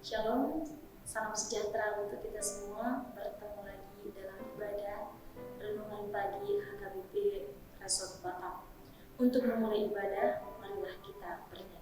Shalom, salam sejahtera untuk kita semua. Bertemu lagi dalam ibadah Renungan Pagi HKBP Resort Batam. Untuk memulai ibadah, marilah kita bernyanyi.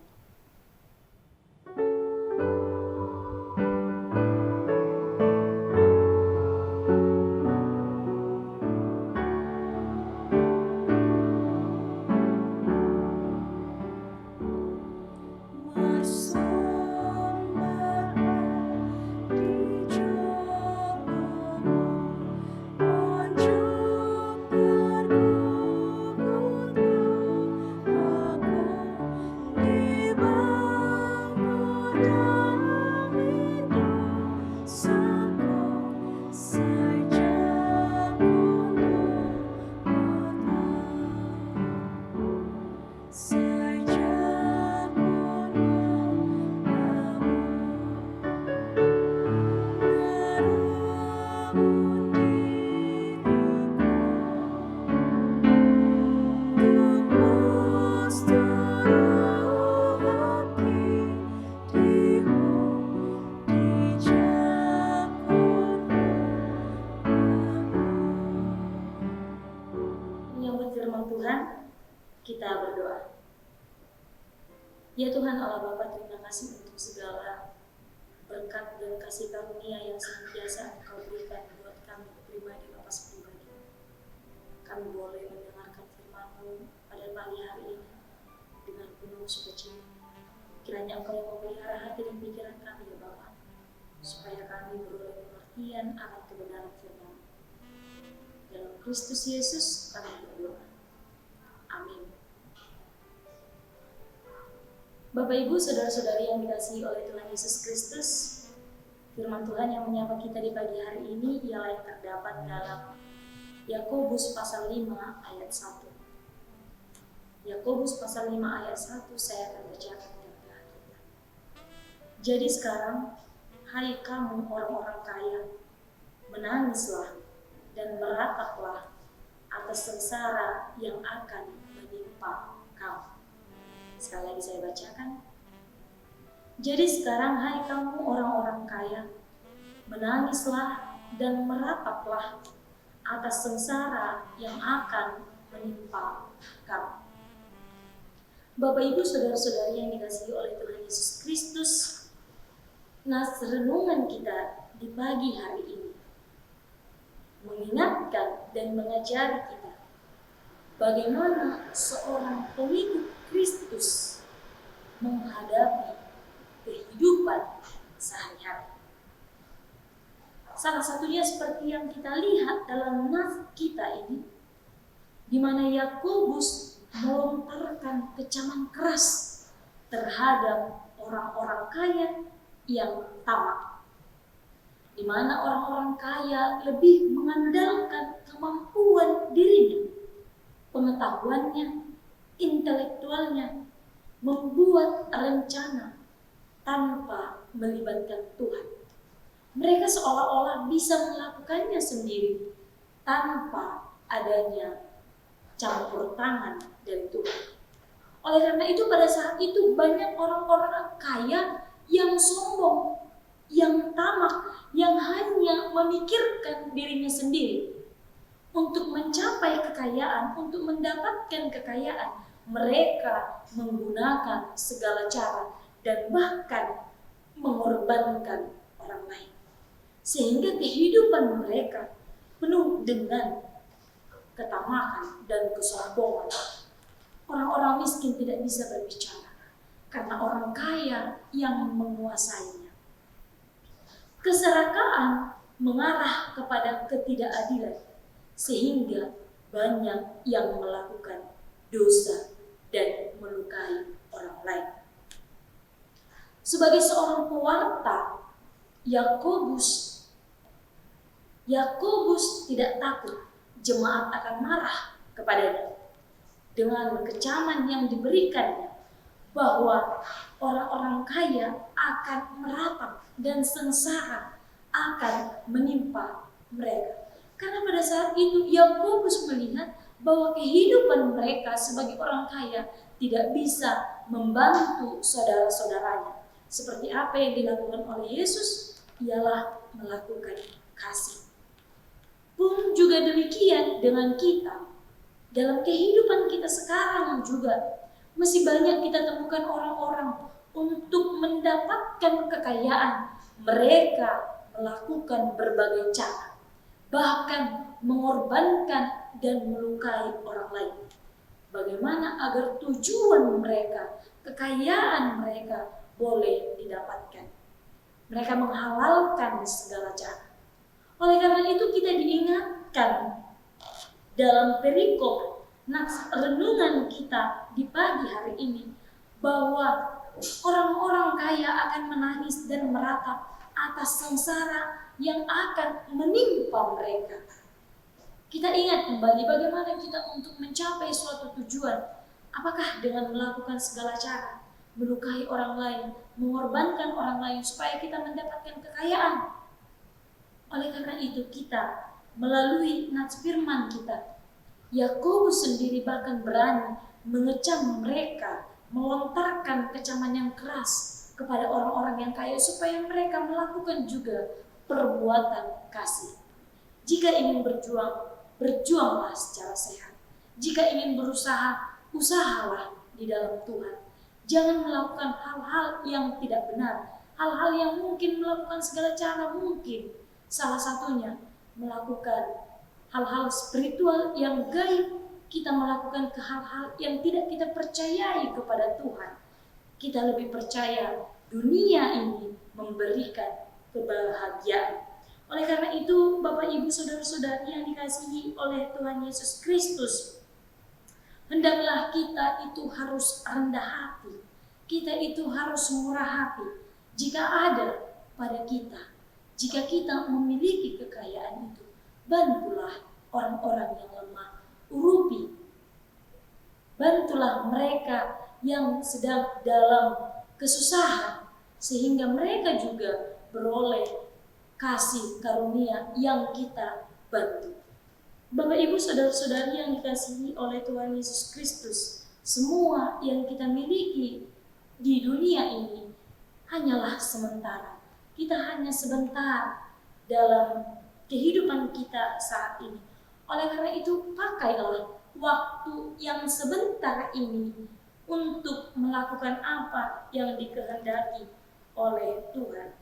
Kita berdoa. Ya Tuhan Allah Bapa, terima kasih untuk segala berkat dan kasih karunia yang senantiasa Engkau berikan buat kami pribadi, lepas pribadi. Kami boleh mendengarkan firman-Mu pada pagi hari ini dengan penuh sukacita. Kiranya Engkau yang memelihara hati dan pikiran kami ya Bapa, supaya kami beroleh pengertian akan kebenaran firman. Dalam Kristus Yesus kami berdoa. Amin. Bapak Ibu, saudara-saudari yang dikasihi oleh Tuhan Yesus Kristus, firman Tuhan yang menyapa kita di pagi hari ini ialah yang terdapat dalam Yakobus pasal 5 ayat 1. Yakobus pasal 5 ayat 1 saya akan bacakan dengan kita. Jadi sekarang, hai kamu orang-orang kaya, menangislah dan merataplah atas sengsara yang akan menimpa kamu. Sekali lagi saya bacakan. Jadi sekarang hai kamu orang-orang kaya, menangislah dan merataplah atas sengsara yang akan menimpa kamu. Bapak Ibu saudara-saudari yang dikasihi oleh Tuhan Yesus Kristus, nas renungan kita di pagi hari ini mengingatkan dan mengajari kita bagaimana seorang pengikut Kristus menghadapi kehidupan sehari-hari. Salah satunya seperti yang kita lihat dalam nas kita ini, di mana Yakobus melontarkan kecaman keras terhadap orang-orang kaya yang tamak, di mana orang-orang kaya lebih mengandalkan kemampuan dirinya, pengetahuannya, intelektualnya, membuat rencana tanpa melibatkan Tuhan. Mereka seolah-olah bisa melakukannya sendiri tanpa adanya campur tangan dari Tuhan. Oleh karena itu pada saat itu banyak orang-orang kaya yang sombong, yang tamak, yang hanya memikirkan dirinya sendiri. Untuk mencapai kekayaan, untuk mendapatkan kekayaan, mereka menggunakan segala cara dan bahkan mengorbankan orang lain. Sehingga kehidupan mereka penuh dengan ketamakan dan kesombongan. Orang-orang miskin tidak bisa berbicara karena orang kaya yang menguasainya. Keserakaan mengarah kepada ketidakadilan, sehingga banyak yang melakukan dosa dan melukai orang lain. Sebagai seorang pewarta, Yakobus tidak takut jemaat akan marah kepadanya dengan kecaman yang diberikannya bahwa orang-orang kaya akan meratap dan sengsara akan menimpa mereka. Karena pada saat itu Yakobus melihat bahwa kehidupan mereka sebagai orang kaya tidak bisa membantu saudara-saudaranya, Seperti apa yang dilakukan oleh Yesus, ialah melakukan kasih. Pun juga demikian dengan kita. Dalam kehidupan kita sekarang juga masih banyak kita temukan orang-orang untuk mendapatkan kekayaan. Mereka melakukan berbagai cara, bahkan mengorbankan dan melukai orang lain. Bagaimana agar tujuan mereka, kekayaan mereka boleh didapatkan? Mereka menghalalkan segala cara. Oleh karena itu kita diingatkan dalam perikop renungan kita di pagi hari ini bahwa orang-orang kaya akan menangis dan meratap atas sengsara yang akan menimpa mereka. Kita ingat kembali bagaimana kita untuk mencapai suatu tujuan. Apakah dengan melakukan segala cara, melukai orang lain, mengorbankan orang lain supaya kita mendapatkan kekayaan? Oleh karena itu kita melalui nats firman kita, Yakobus sendiri bahkan berani mengecam mereka, melontarkan kecaman yang keras kepada orang-orang yang kaya supaya mereka melakukan juga perbuatan kasih. Jika ingin berjuang, berjuanglah secara sehat. Jika ingin berusaha, usahalah di dalam Tuhan. Jangan melakukan hal-hal yang tidak benar, hal-hal yang mungkin melakukan segala cara mungkin. Salah satunya melakukan hal-hal spiritual yang gaib. Kita melakukan ke hal-hal yang tidak kita percayai kepada Tuhan. Kita lebih percaya dunia ini memberikan kebahagiaan. Oleh karena itu, Bapak Ibu Saudara-saudari yang dikasihi oleh Tuhan Yesus Kristus, hendaklah kita itu harus rendah hati. Kita itu harus murah hati. Jika ada pada kita, jika kita memiliki kekayaan itu, bantulah orang-orang yang lemah, urupi. Bantulah mereka yang sedang dalam kesusahan, sehingga mereka juga beroleh kasih karunia yang kita bantu. Bapak Ibu Saudara-saudari yang dikasihi oleh Tuhan Yesus Kristus, semua yang kita miliki di dunia ini hanyalah sementara. Kita hanya sebentar dalam kehidupan kita saat ini. Oleh karena itu, pakailah waktu yang sebentar ini untuk melakukan apa yang dikehendaki oleh Tuhan.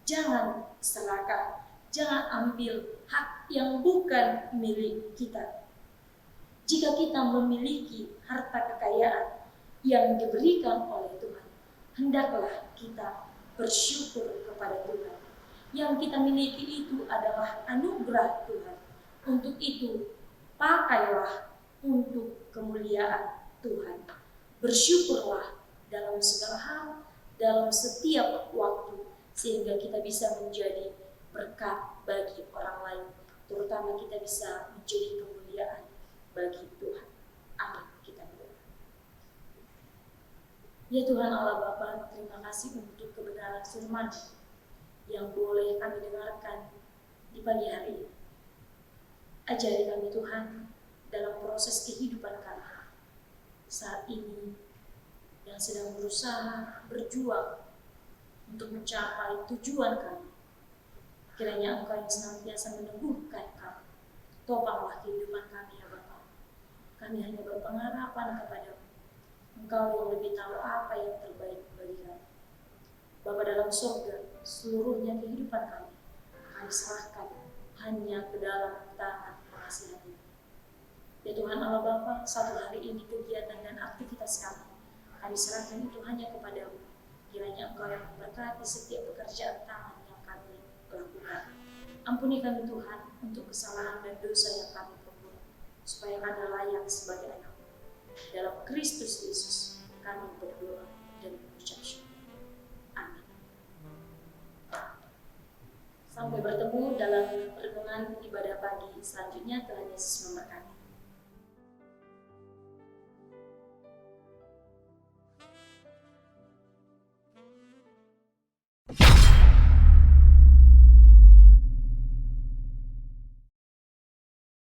Jangan serahkan, jangan ambil hak yang bukan milik kita. Jika kita memiliki harta kekayaan yang diberikan oleh Tuhan, hendaklah kita bersyukur kepada Tuhan. Yang kita miliki itu adalah anugerah Tuhan. Untuk itu, pakailah untuk kemuliaan Tuhan. Bersyukurlah dalam segala hal, dalam setiap waktu, sehingga kita bisa menjadi berkat bagi orang lain, terutama kita bisa menjadi kemuliaan bagi Tuhan. Amin. Kita berdoa. Ya Tuhan Allah Bapa, terima kasih untuk kebenaran firman yang boleh kami dengarkan di pagi hari ini. Ajari kami Tuhan dalam proses kehidupan kami saat ini yang sedang berusaha berjuang untuk mencapai tujuan kami. Kiranya Engkau yang senantiasa meneguhkan kami. Topanglah kehidupan kami ya Bapa. Kami hanya berpengharapan kepadamu. Engkau yang lebih tahu apa yang terbaik bagi kami. Bapa dalam surga, seluruhnya kehidupan kami serahkan hanya ke dalam tangan pengasihan-Mu. Ya Tuhan Allah Bapa, satu hari ini kegiatan dan aktivitas kami serahkan itu hanya kepadamu. Kiranya Engkau yang memberkati setiap pekerjaan tangan yang kami lakukan. Ampuni kami Tuhan untuk kesalahan dan dosa yang kami perbuat, supaya kami layak sebagai anak-Mu. Dalam Kristus Yesus kami berdoa dan mengucap syukur. Amin. Sampai bertemu dalam renungan ibadah pagi selanjutnya. Tuhan Yesus memberkati.